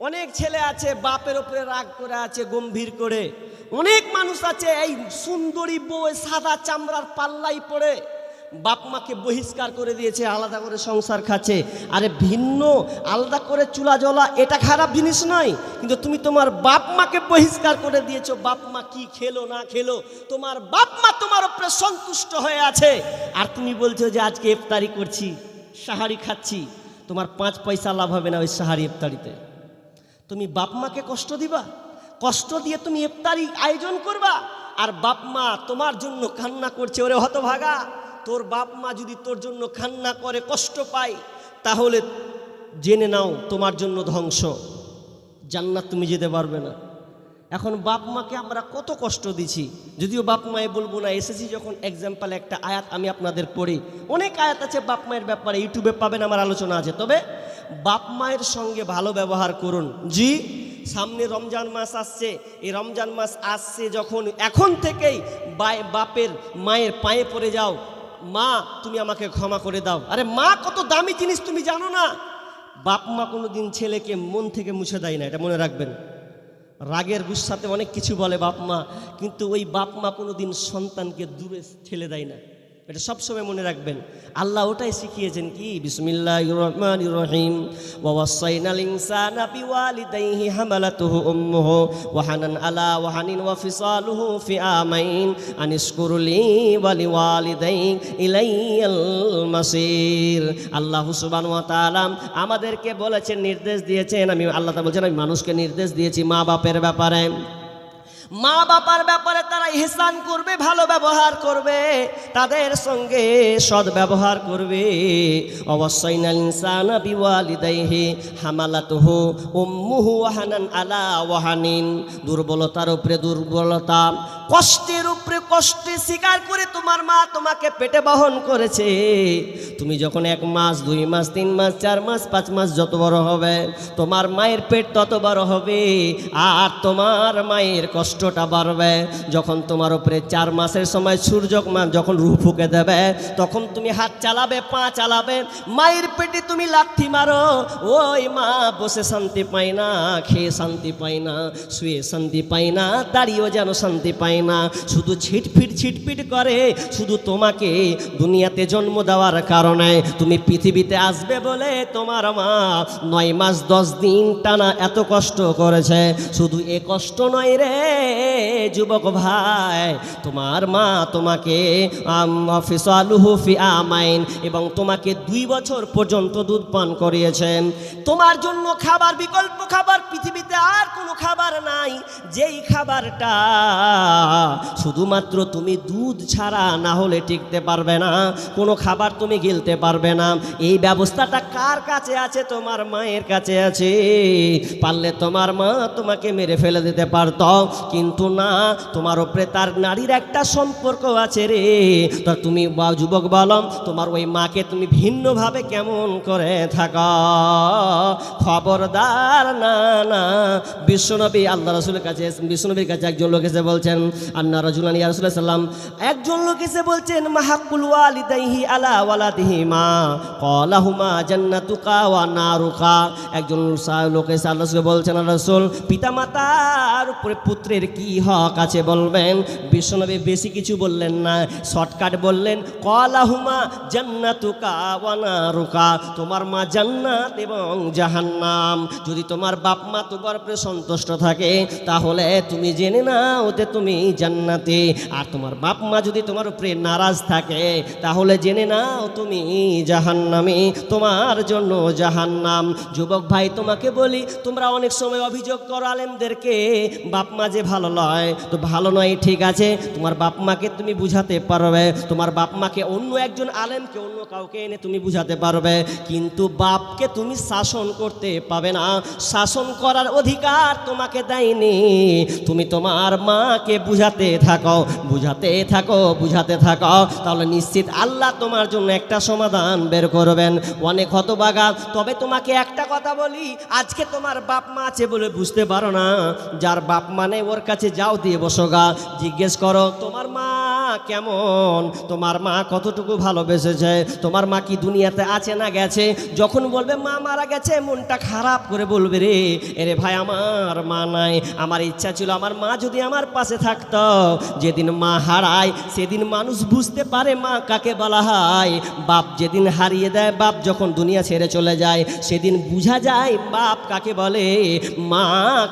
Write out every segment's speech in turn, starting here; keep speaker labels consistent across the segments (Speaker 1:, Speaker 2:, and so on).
Speaker 1: অনেক ছেলে আছে বাপের উপরে রাগ করে আছে গম্ভীর করে। অনেক মানুষ আছে এই সুন্দরী বউ সাদা চামড়ার পাল্লাই পড়ে বাপ মাকে বহিষ্কার করে দিয়েছে, আলাদা করে সংসার খাচ্ছে। আরে ভিন্ন আলাদা করে চুলা জ্বলা এটা খারাপ জিনিস নয়, কিন্তু তুমি তোমার বাপ মাকে বহিষ্কার করে দিয়েছো। বাপ মা কি খেলো না খেলো, তোমার বাপ মা তোমার উপরে সন্তুষ্ট হয়ে আছে, আর তুমি বলছো যে আজকে ইফতারি করছি, সাহারি খাচ্ছি। তোমার 5 পয়সা লাভ হবে না ওই সাহারি ইফতারিতে। তুমি বাপ মাকে কষ্ট দিবা, কষ্ট দিয়ে তুমি ইফতারি আয়োজন করবা, আর বাপ মা তোমার জন্য কান্না করছে। ওরে হতভাগা, তোর বাপ মা যদি তোর জন্য কান্না করে কষ্ট পায়, তাহলে জেনে নাও তোমার জন্য ধ্বংস, জান্নাত তুমি যেতে পারবে না। এখন বাপ মাকে আমরা কত কষ্ট দিছি, যদিও বাপ মায়ে বলবো না। এসেছি যখন এক্সাম্পল একটা আয়াত আমি আপনাদের পড়ি। অনেক আয়াত আছে বাপ মায়ের ব্যাপারে, ইউটিউবে পাবেন, আমার আলোচনা আছে। তবে বাপ মায়ের সঙ্গে ভালো ব্যবহার করুন। জি, সামনে রমজান মাস আসছে, এই রমজান মাস আসছে যখন, এখন থেকেই বাপের মায়ের পায়ে পড়ে যাও, মা তুমি আমাকে ক্ষমা করে দাও। আরে মা কত দামি জিনিস তুমি জানো না? বাপ মা কোনোদিন ছেলেকে মন থেকে মুছে দেয় না, এটা মনে রাখবেন। রাগের গুস্সাতে অনেক কিছু বলে বাপ মা, কিন্তু ওই বাপ মা কোনোদিন সন্তানকে দূরে ঠেলে দেয় না, এটা সবসময় মনে রাখবেন। আল্লাহ ওটাই শিখিয়েছেন কি, বিসমিল্লাহির রহমানির রহিম, ওয়া ওয়াসাইনাল ইনসানা বিওয়ালিদাইহি হামালাতুহু উম্মুহু ওয়াহানান আলা ওয়াহানিন ওয়া ফিসালুহু ফি আমাইন আনিশকুরলি ওয়া লিওয়ালিদাইক ইলাইয়াল মাসির। আল্লাহ সুবহানাহু ওয়া তাআলা আমাদেরকে বলেছেন, নির্দেশ দিয়েছেন। আল্লাহ তাআলা বলেছেন, আমি মানুষকে নির্দেশ দিয়েছি মা বাপের ব্যাপারে, মা বাবার ব্যাপারে তারা ইহসান করবে, ভালো ব্যবহার করবে, তাদের সঙ্গে সৎ ব্যবহার করবে। অবশ্যইনাল ইনসানা বিওয়ালিদাইহি হামালাতুহু উম্মুহু ওয়াহানান আলা ওয়াহানিন, দুর্বলতার উপরে দুর্বলতা, কষ্টের উপরে কষ্ট স্বীকার করে তোমার মা তোমাকে পেটে বহন করেছে। তুমি যখন 1 মাস 2 মাস 3 মাস 4 মাস 5 মাস যত বড় হবে, তোমার মায়ের পেট তত বড় হবে, আর তোমার মায়ের কষ্টটা বাড়বে। যখন তোমার উপরে 4 মাসের সময় সূর্য যখন রূহ ফুঁকে দেবে, তখন তুমি হাত চালাবে, পা চালাবে, মায়ের পেটে তুমি লাথি মারো। ওই মা বসে শান্তি পায় না, খেয়ে শান্তি পায় না, শুয়ে শান্তি পায় না, দাঁড়িয়েও যেন শান্তি পায় না, শুধু ছিটফিট করে। শুধু তোমাকে দুনিয়াতে জন্ম দেওয়ার কারণে, তুমি পৃথিবীতে আসবে বলে তোমার মা 9 মাস 10 দিন টানা এত কষ্ট করেছে। শুধু এ কষ্ট নয় রে যুবক ভাই, তোমার মা তোমাকে ফিসালুহু ফি আমাইন, এবং তোমাকে 2 বছর পর্যন্ত দুধ পান করিয়েছেন। তোমার জন্য খাবার, বিকল্প খাবার পৃথিবীতে আর কোনো খাবার নাই, যেই খাবারটা শুধুমাত্র তুমি দুধ ছাড়া না হলে টিকতে পারবে না, কোনো খাবার তুমি গিলতে পারবে না। এই ব্যবস্থাটা কার কাছে আছে? তোমার মায়ের কাছে আছে। পারলে তোমার মা তোমাকে মেরে ফেলে দিতে পারত, কিন্তু না, তোমার উপরে তার নারীর একটা সম্পর্ক আছে রে। তা তুমি যুবক বলো, তোমার ওই মাকে তুমি ভিন্নভাবে কেমন করে থাকা? খবরদার না না। বিশ্বনবী আল্লাহ রাসূলের কাছে, বিশ্বনবীর কাছে একজন লোক এসে বলছেন, আন্না রাজুলান ইয়া রাসূলুল্লাহ সাল্লাম, একজন লোক এসে বলছেন, মা হাক্কুল ওয়ালিদাইহি আলা ওয়ালাদিহিমা ক্বালাহুমা জান্নাতুকা ওয়া নারুকা। একজন লোক এসে আল্লাহ রাসূলকে বলছেন, রাসূল, পিতামাতার উপরে পুত্রের কি হক আছে বলবেন? বিশ্বনবী বেশি কিছু বললেন না, শর্টকাট বললেন, ক্বালাহুমা জান্নাতুকা ওয়া নারুকা, তোমার মা জান্নাত এবং জাহান্নাম। যদি তোমার বাপ মা তোমার উপরে সন্তুষ্ট থাকে, তাহলে তুমি জেনে নাও যে তুমি জান্নাতে, আর তোমার বাপ মা যদি তোমার উপরে নারাজ থাকে, তাহলে জেনে নাও তুমি জাহান্নামী, তোমার জন্য জাহান্নাম। যুবক ভাই, তোমাকে বলি, তোমরা অনেক সময় অভিযোগ করো আলেমদেরকে, বাপ মা যে ভালো নয়। তো ভালো নয় ঠিক আছে, তোমার বাপ মাকে তুমি বুঝাতে পারবে, তোমার বাপ মাকে অন্য একজন আলেমকে, অন্য কাউকে এনে তুমি বুঝাতে পারবে, কিন্তু বাপকে তুমি শাসন করতে পাবে না। শাসন করার অধিকার তোমাকে দেয়নি। তুমি তোমার মাকে বুঝাতে থাকো, বুঝাতে থাকো, বুঝাতে থাকো, তাহলে নিশ্চিত আল্লাহ তোমার জন্য একটা সমাধান বের করবেন। অনেক হতভাগা। তবে তোমাকে একটা কথা বলি, আজকে তোমার বাপ মা আছে বলে বুঝতে পারো না, যার বাপ মানে ওর কাছে যাও, দিয়ে বসো গা, জিজ্ঞেস করো তোমার মা কেমন, তোমার মা কতটুকু ভালোবেসেছে, তোমার মা কি দুনিয়াতে আছে না গেছে। যখন বলবে মা মারা গেছে, মনটা খারাপ করে বলবে রে এরে ভাই আমার মা নাই, আমার ইচ্ছা ছিল আমার মা যদি আমার পাশে থাকতো। যেদিন মা হারায় সেদিন মানুষ বুঝতে পারে মা কাকে বলা হয়। বাপ যেদিন হারিয়ে দেয়, বাপ যখন দুনিয়া ছেড়ে চলে যায়, সেদিন বোঝা যায় বাপ কাকে বলে, মা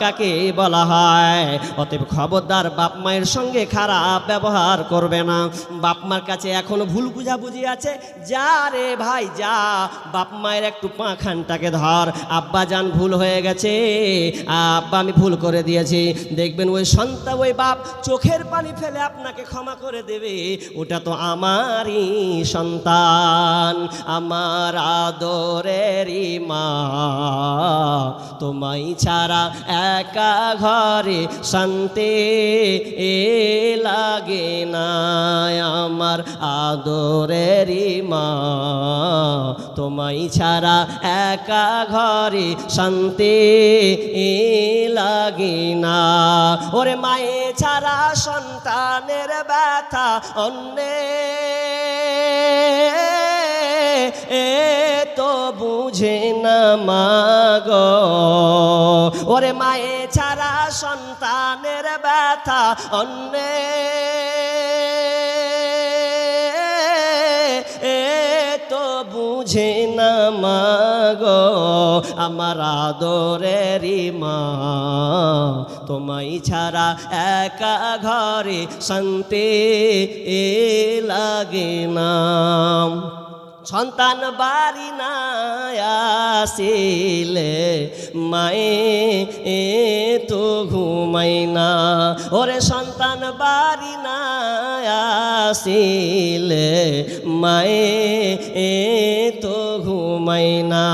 Speaker 1: কাকে বলা হয়। অতএব খবরদার বাপ মায়ের সঙ্গে খারাপ ব্যবহার করবে না। বাপ মার কাছে এখনো ভুল বুঝাবুঝি আছে, যা রে ভাই যা, বাপ মায়ের একটু পাখানটাকে ধর, আব্বা জান ভুল হয়ে গেছে, আব্বা আমি ভুল করে দিয়েছি। দেখবেন ওই সন্তান, ওই বাপ চোখের পানি ফেলে আপনাকে ক্ষমা করে দেবে। ওটা তো আমারই সন্তান, আমার আদরেরই মা, তোমায় ছাড়া একা ঘরে শান্তি লাগে না। আমার আদরেরই মা, তোমায় ছাড়া একা ঘরে শান্তি লাগে না। ওরে মায়ে ছাড়া সন্তানের ব্যথা অন্যে তো বুঝে না মাগো। ওরে মায়ে ছাড়া সন্তানের ব্যথা অন্যে তো বুঝে না মাগো। আমার আদরেরই মা, তোমায় ছাড়া একা ঘরে শান্তি লাগে না। সন্তান বাড়ি না আসিলে মায়ে তো ঘুমাই না। ওরে সন্তান বাড়ি না আসিলে মায়ে তো ঘুমাই না।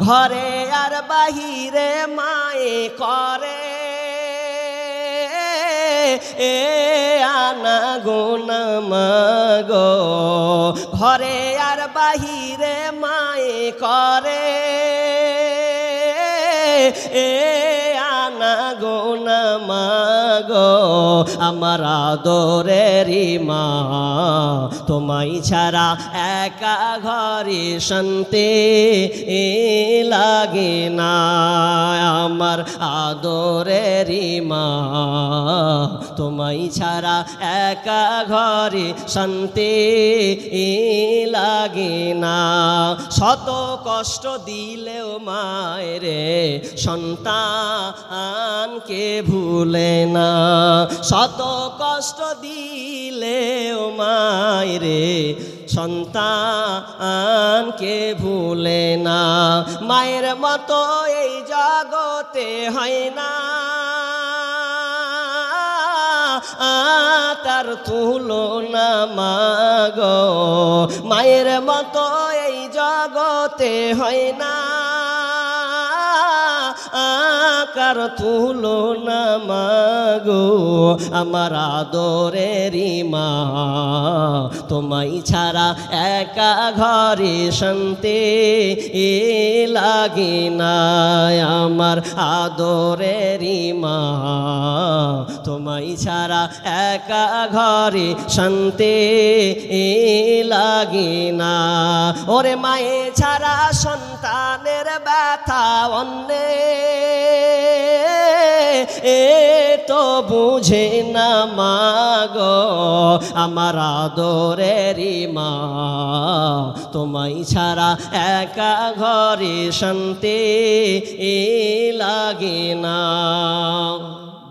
Speaker 1: ঘরে আর বাহিরে মায়ে করে আনা গোনা মাগো। ঘরে আর বাহিরে মায়ে করে আনা গোনা মাগো। আমার আদরেরই মা, তোমায় ছাড়া একা ঘরে শান্তি লাগে না। আমার আদরেরই মা, তোমায় ছাড়া একা ঘরে শান্তি লাগে না। শত কষ্ট দিলেও মায়েরে সন্তানকে ভুলে না। শত কষ্ট দিলেও মায়েরে সন্তানকে ভুলে না। মায়ের মতো এই জগতে হয় না, তার তুলনা মাগো। মায়ের মতো এই জগতে হয় না, কার তুলনা মাগো। আমার আদরেরই মা, তোমায় ছাড়া একা ঘরে শান্তি লাগে না। আমার আদরেরই মা, তোমায় ছাড়া একা ঘরে শান্তি লাগে না। ওরে মায়ে ছাড়া সন্তানের ব্যথা অন্যে তো বুঝে না মাগো। আমার আদরেরই মা, তোমায় ছাড়া একা ঘরে শান্তি লাগে না।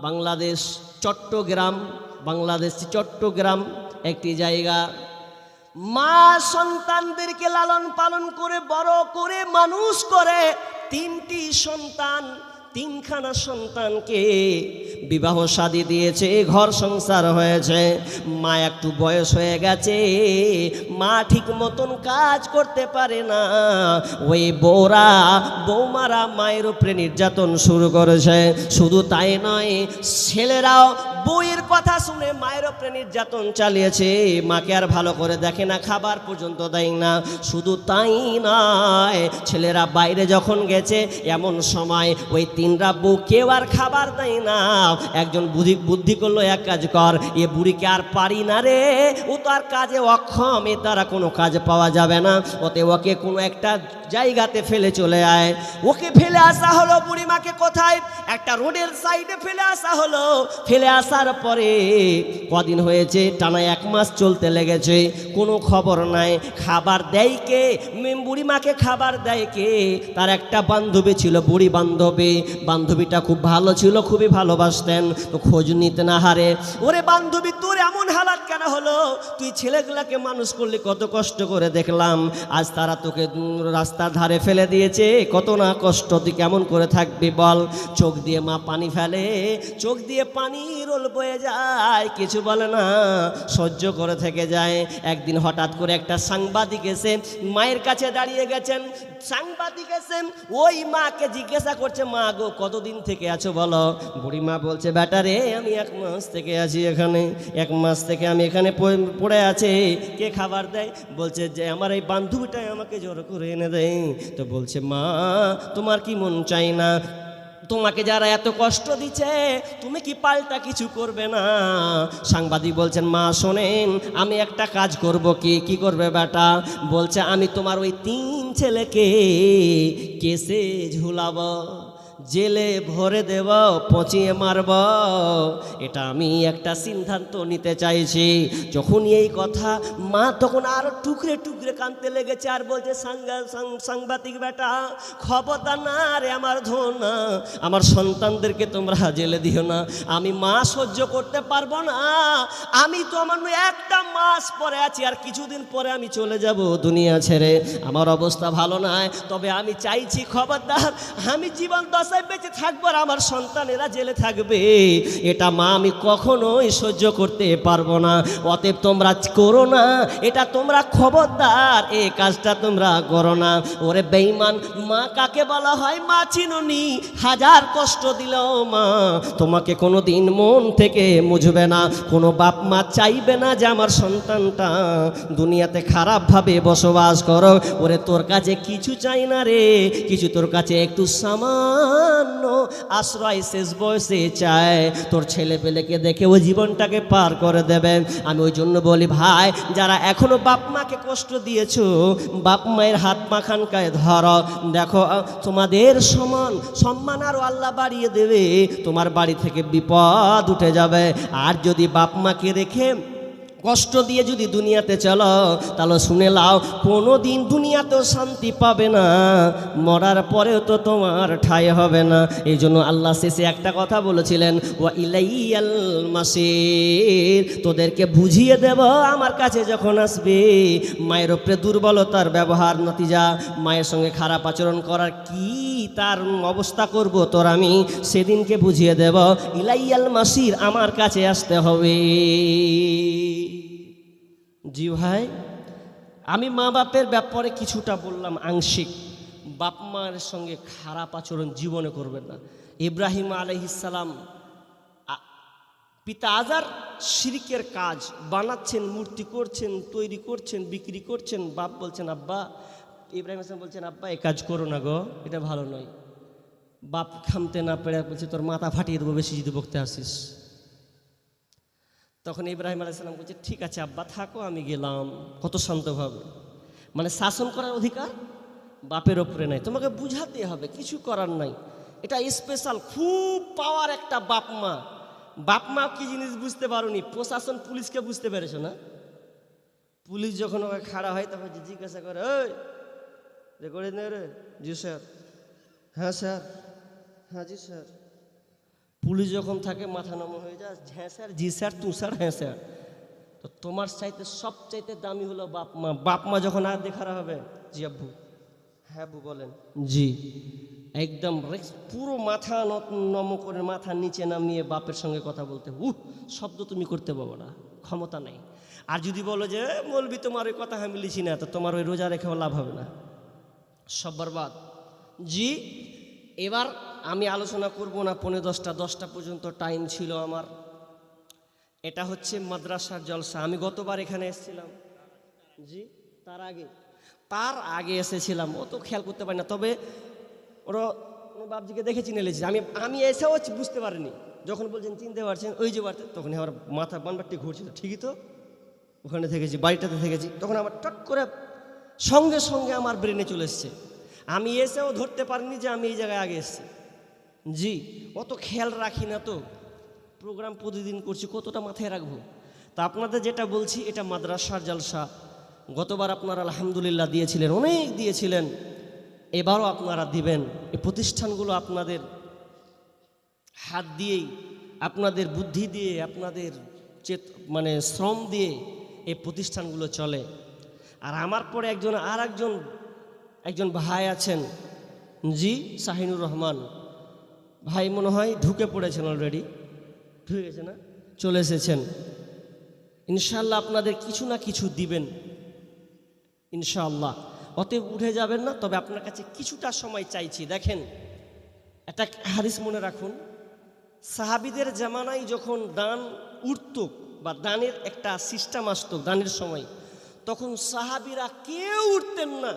Speaker 1: বাংলাদেশ চট্টগ্রাম, বাংলাদেশ চট্টগ্রাম একটি জায়গা। মা সন্তানদেরকে লালন পালন করে বড় করে মানুষ করে। তিনটি সন্তান, তিনখানা সন্তানকে বিবাহ শাদী দিয়েছে, ঘর সংসার হয়েছে। মা একটু বয়স হয়ে গেছে, মা ঠিক মতন কাজ করতে পারে না। ওই বউরা বৌমারা মায়ের উপরে নির্যাতন শুরু করেছে। শুধু তাই নয়, ছেলেরাও বউয়ের কথা শুনে মায়ের উপরে নির্যাতন চালিয়েছে। মাকে আর ভালো করে দেখে না, খাবার পর্যন্ত দেয় না। শুধু তাই নয়, ছেলেরা বাইরে যখন গেছে এমন সময় ওই রাত বউ কেউ আর খাবার দেয় না। একজন বুদ্ধি করলো, এক কাজ কর, এ বুড়িকে আর পারি না রে, ও তো আর কাজে অক্ষম, এ দ্বারা কোনো কাজ পাওয়া যাবে না, ওতে ওকে কোনো একটা জায়গাতে ফেলে চলে আয়। ওকে ফেলে আসা হলো বুড়িমাকে কোথায়? একটা রোডের সাইডে ফেলে আসা হলো। ফেলে আসার পরে কদিন হয়েছে, টানা 1 মাস চলতে লেগেছে, কোনো খবর নাই। খাবার দেয় কে? বুড়িমাকে খাবার দেয় কে? তার একটা বান্ধবী ছিল, বুড়ি বান্ধবীটা খুব ভালো ছিল, খুবই ভালোবাসতেন, তো খোঁজ নিতে না হারে। ওরে বান্ধবী, তোর এমন হালাত কেন হলো? তুই ছেলেগুলাকে মানুষ করলি কত কষ্ট করে, দেখলাম আজ তারা তোকে রাস্তার ধারে ফেলে দিয়েছে, কত না কষ্ট, তুই কেমন করে থাকবি বল? চোখ দিয়ে মা পানি ফেলে, চোখ দিয়ে পানি রোল বয়ে যায়, কিছু বলে না, সহ্য করে থেকে যায়। একদিন হঠাৎ করে একটা সাংবাদিক এসে মায়ের কাছে দাঁড়িয়ে গেছেন। সাংবাদিক এসে ওই মাকে জিজ্ঞাসা করছে, মা গো কতদিন থেকে আছো বলো? বুড়ি মা বলছে, বেটা রে আমি 1 মাস থেকে আছি এখানে, 1 মাস থেকে আমি এখানে পড়ে আছি। কে খাবার দেয়? বলছে যে আমার এই বান্ধবীটাই আমাকে জোর করে এনে দেয়। তো বলছে, মা তোমার কি মন চাই না? তোমাকে যারা এত কষ্ট দিচ্ছে, তুমি কি পাল্টা কিছু করবে না? সাংবাদিক বলছেন, মা শোনেন, আমি একটা কাজ করব। কি করবে বেটা? বলছে, আমি তোমার ওই 3 ছেলেকে কেসে ঝুলাবো, জেলে ভরে দেব, পচিয়ে মারব। এটা আমি একটা সিদ্ধান্ত নিতে চাইছি। যখন এই কথা, মা তখন আরো টুকরে টুকরে কাঁদতে লেগেছে, আর বলছে, সাংবাদিক বেটা খবরদার না রে, আমার ধন না, আমার সন্তানদেরকে তোমরা জেলে দিও না, আমি মা সহ্য করতে পারবো না। আমি তো আমার 1টা মাস পরে আছি, আর কিছুদিন পরে আমি চলে যাব দুনিয়া ছেড়ে, আমার অবস্থা ভালো নয়। তবে আমি চাইছি খবরদার, আমি জীবন বেঁচে থাকবো আর আমার সন্তানেরা জেলে থাকবে, এটা মা আমি কখনোই সহ্য করতে পারবো না। অতএব তোমরা করো না, এটা তোমরা খবরদার, এই কাজটা তোমরা করো না। ওরে বেঈমান, মা কাকে বলা হয়? মা চিনুনি, 1000 কষ্ট দিলেও মা তোমাকে কোনো দিন মন থেকে মুছবে না। কোনো বাপ মা চাইবে না যে আমার সন্তানটা দুনিয়াতে খারাপভাবে বসবাস করো। ওরে তোর কাছে কিছু চাই না রে, কিছু তোর কাছে একটু সামান্য আশ্রয় শেষ বয়সে চায়, তোর ছেলে পেলেকে দেখে ওই জীবনটাকে পার করে দেবে। আমি ওই জন্য বলি, ভাই যারা এখনো বাপ মাকে কষ্ট দিয়েছো, বাপ মায়ের হাত মাখানকায় ধরো, দেখো তোমাদের সম্মান আরও আল্লাহ বাড়িয়ে দেবে, তোমার বাড়ি থেকে বিপদ উঠে যাবে। আর যদি বাপ মাকে রেখে কষ্ট দিয়ে যদি দুনিয়াতে চলো, তাহলে শুনে লাও, কোনো দিন দুনিয়াতেও শান্তি পাবে না, মরার পরেও তো তোমার ঠাঁই হবে না। এই জন্য আল্লাহ শেষে একটা কথা বলেছিলেন, ওয়া ইলাইয়াল মাসির, তোদেরকে বুঝিয়ে দেব আমার কাছে যখন আসবে। মায়ের ওপরে দুর্বলতার ব্যবহার নতিজা, মায়ের সঙ্গে খারাপ আচরণ করার কি তার অবস্থা করব তোর আমি সেদিনকে বুঝিয়ে দেব। ইলাইয়াল মাসির, আমার কাছে আসতে হবে। জি ভাই, আমি মা বাপের ব্যাপারে কিছুটা বললাম আংশিক। বাপ মায়ের সঙ্গে খারাপ আচরণ জীবনে করবেন না। ইব্রাহিম আলাইহিস সালাম পিতা আজার শিরকের কাজ বানাচ্ছেন, মূর্তি করছেন, তৈরি করছেন, বিক্রি করছেন। বাপ বলছেন, আব্বা, ইব্রাহিম আসলাম বলছেন, আব্বা এই কাজ করো না গো, এটা ভালো নয়। বাপ থামতে না পেরে বলছে, তোর মাথা ফাটিয়ে দেবো বেশি যদি বকতে আসিস। তখন ইব্রাহিম আলাইহিস সালাম বলছে, ঠিক আছে আব্বা থাকো, আমি গেলাম। কত শান্তভাবে, মানে শাসন করার অধিকার বাপের ওপরে নাই, তোমাকে বুঝাতে হবে, কিছু করার নাই। এটা স্পেশাল, খুব পাওয়ার একটা বাপ মা। বাপ মা কি জিনিস বুঝতে পারোনি, প্রশাসন পুলিশকে বুঝতে পেরেছো না? পুলিশ যখন ওকে খাড়া হয় তখন জিজ্ঞাসা করে, ওই রেকর্ড নেই রে? জি স্যার। হ্যাঁ স্যার। হ্যাঁ জি স্যার। পুলিশ যখন থাকে মাথা নরম হয়ে যায়, হ্যাঁ স্যার, জি স্যার, তু স্যার, হ্যাঁ স্যার। তো তোমার চাইতে সবচাইতে দামি হলো বাপ মা। বাপ মা যখন আর দেখারা হবে, জি আব্বু, হ্যাঁ আব্বু বলেন, জি, একদম পুরো মাথা নম করে মাথা নিচে নামিয়ে বাপের সঙ্গে কথা বলতে, শব্দ তুমি করতে পারবো না, ক্ষমতা নেই। আর যদি বলো যে বলবি তোমার ওই কথা আমি লিখি না, তো তোমার ওই রোজা রেখেও লাভ হবে না, সব বরবাদ। জি, এবার আমি আলোচনা করব না, 10:45 পর্যন্ত টাইম ছিল আমার। এটা হচ্ছে মাদ্রাসার জলসা। আমি গতবার এখানে এসেছিলাম, জি তার আগে এসেছিলাম, অত খেয়াল করতে পারি না। তবে ওরা বাপজিকে দেখে চিনে লেছি, আমি এসেও বুঝতে পারিনি। যখন বলছেন চিনতে পারছেন, ওই যে বাড়তে, তখন আমার মাথা বানবারটি ঘুরছিল, ঠিকই তো, ওখানে থেকেছি, বাড়িটাতে থেকেছি। তখন আমার টক করে সঙ্গে সঙ্গে আমার ব্রেনে চলে এসছে, আমি এসেও ধরতে পারিনি যে আমি এই জায়গায় আগে এসেছি। জি, অত খেয়াল রাখি না তো, প্রোগ্রাম প্রতিদিন করছি, কতটা মাথায় রাখবো। তা আপনাদের যেটা বলছি, এটা মাদ্রাসার জলসা। গতবার আপনারা আলহামদুলিল্লাহ দিয়েছিলেন, অনেক দিয়েছিলেন, এবারও আপনারা দিবেন। এই প্রতিষ্ঠানগুলো আপনাদের হাত দিয়েই, আপনাদের বুদ্ধি দিয়ে, আপনাদের মানে শ্রম দিয়ে এই প্রতিষ্ঠানগুলো চলে। আর আমার পরে একজন ভাই আছেন, জি শাহিনুর রহমান ভাই, মনে হয় ঢুকে পড়েছেন, অলরেডি ঢুকে গেছে না, চলে এসেছেন। ইনশাআল্লাহ আপনাদের কিছু না কিছু দিবেন ইনশাআল্লাহ, অতএব উঠে যাবেন না। তবে আপনার কাছে কিছুটা সময় চাইছি। দেখেন, একটা হাদিস মনে রাখুন, সাহাবীদের জামানায় যখন দান উঠত বা দানের একটা সিস্টেম আসতো দানের সময়, তখন সাহাবীরা কেউ উঠতেন না।